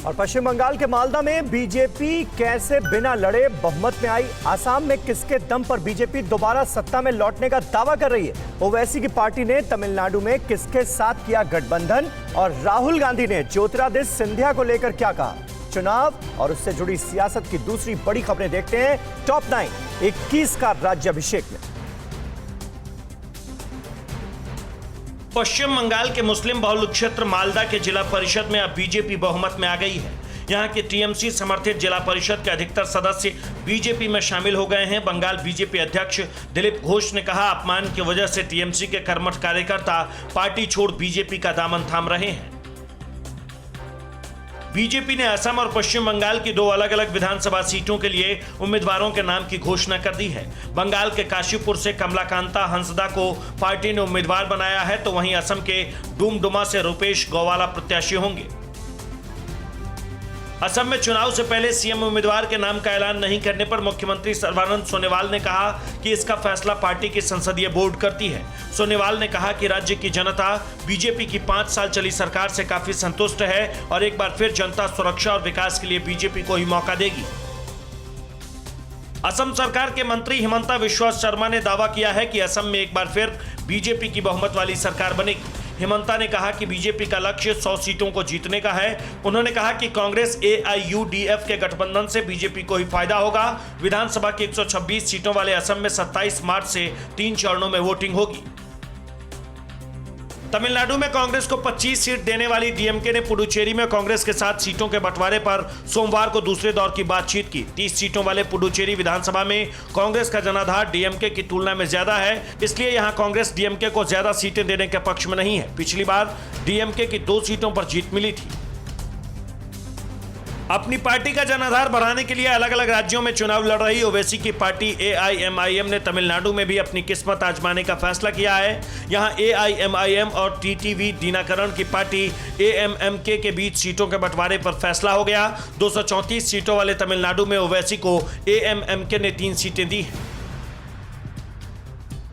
और पश्चिम बंगाल के मालदा में बीजेपी कैसे बिना लड़े बहुमत में आई, असम में किसके दम पर बीजेपी दोबारा सत्ता में लौटने का दावा कर रही है, ओवैसी की पार्टी ने तमिलनाडु में किसके साथ किया गठबंधन, और राहुल गांधी ने ज्योतिरादित्य सिंधिया को लेकर क्या कहा। चुनाव और उससे जुड़ी सियासत की दूसरी बड़ी खबरें देखते हैं टॉप 9 21 का राज्याभिषेक में। पश्चिम बंगाल के मुस्लिम बहुल क्षेत्र मालदा के जिला परिषद में अब बीजेपी बहुमत में आ गई है। यहां के टीएमसी समर्थित जिला परिषद के अधिकतर सदस्य बीजेपी में शामिल हो गए हैं। बंगाल बीजेपी अध्यक्ष दिलीप घोष ने कहा, अपमान की वजह से टीएमसी के कर्मठ कार्यकर्ता पार्टी छोड़ बीजेपी का दामन थाम रहे हैं। बीजेपी ने असम और पश्चिम बंगाल की 2 अलग अलग विधानसभा सीटों के लिए उम्मीदवारों के नाम की घोषणा कर दी है। बंगाल के काशीपुर से कमलाकांता हंसदा को पार्टी ने उम्मीदवार बनाया है, तो वहीं असम के डुमडुमा से रूपेश गौवाला प्रत्याशी होंगे। असम में चुनाव से पहले सीएम उम्मीदवार के नाम का ऐलान नहीं करने पर मुख्यमंत्री सर्बानंद सोनोवाल ने कहा कि इसका फैसला पार्टी की संसदीय बोर्ड करती है। सोनोवाल ने कहा कि राज्य की जनता बीजेपी की 5 साल चली सरकार से काफी संतुष्ट है और एक बार फिर जनता सुरक्षा और विकास के लिए बीजेपी को ही मौका देगी। असम सरकार के मंत्री हिमंता बिस्वा शर्मा ने दावा किया है कि असम में एक बार फिर बीजेपी की बहुमत वाली सरकार बनेगी। हिमंता ने कहा कि बीजेपी का लक्ष्य 100 सीटों को जीतने का है। उन्होंने कहा कि कांग्रेस AIUDF के गठबंधन से बीजेपी को ही फायदा होगा। विधानसभा की 126 सीटों वाले असम में 27 मार्च से 3 चरणों में वोटिंग होगी। तमिलनाडु में कांग्रेस को 25 सीट देने वाली डीएमके ने पुडुचेरी में कांग्रेस के साथ सीटों के बंटवारे पर सोमवार को दूसरे दौर की बातचीत की। 30 सीटों वाले पुडुचेरी विधानसभा में कांग्रेस का जनाधार डीएमके की तुलना में ज्यादा है, इसलिए यहां कांग्रेस डीएमके को ज्यादा सीटें देने के पक्ष में नहीं है। पिछली बार डीएमके की 2 सीटों पर जीत मिली थी। अपनी पार्टी का जनाधार बढ़ाने के लिए अलग अलग राज्यों में चुनाव लड़ रही ओवैसी की पार्टी AIMIM ने तमिलनाडु में भी अपनी किस्मत आजमाने का फैसला किया है। यहां AIMIM और TTV दिनाकरण की पार्टी AMMK के बीच सीटों के बंटवारे पर फैसला हो गया। 234 सीटों वाले तमिलनाडु में ओवैसी को AMMK ने 3 सीटें दी हैं।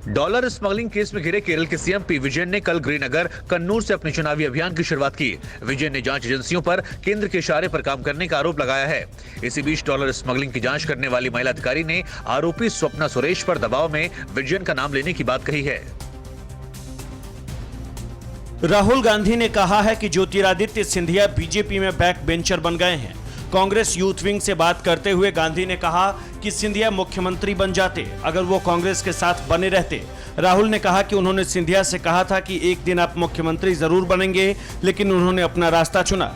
डॉलर स्मगलिंग केस में घिरे केरल के सीएम पी विजयन ने कल गृहनगर कन्नूर से अपने चुनावी अभियान की शुरुआत की। विजयन ने जांच एजेंसियों पर केंद्र के इशारे पर काम करने का आरोप लगाया है। इसी बीच डॉलर स्मगलिंग की जांच करने वाली महिला अधिकारी ने आरोपी स्वप्ना सुरेश पर दबाव में विजयन का नाम लेने की बात कही है। राहुल गांधी ने कहा है कि ज्योतिरादित्य सिंधिया बीजेपी में बैक बेंचर बन गए हैं। कांग्रेस यूथ विंग से बात करते हुए गांधी ने कहा कि सिंधिया मुख्यमंत्री बन जाते अगर वो कांग्रेस के साथ बने रहते। राहुल ने कहा कि उन्होंने सिंधिया से कहा था कि एक दिन आप मुख्यमंत्री जरूर बनेंगे, लेकिन उन्होंने अपना रास्ता चुना।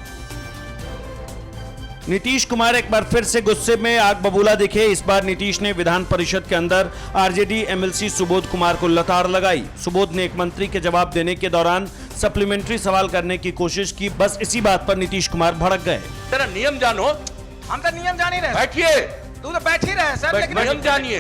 नीतीश कुमार एक बार फिर से गुस्से में आग बबूला दिखे। इस बार नीतीश ने विधान परिषद के अंदर आरजेडी MLC सुबोध कुमार को लताड़ लगाई। सुबोध ने एक मंत्री के जवाब देने के दौरान सप्लीमेंट्री सवाल करने की कोशिश की। बस इसी बात पर नीतीश कुमार भड़क गए। तेरा नियम जानो। हम तो नियम जान ही रहे। बैठिए। तू तो बैठ ही रहे सर, लेकिन नियम जानिए।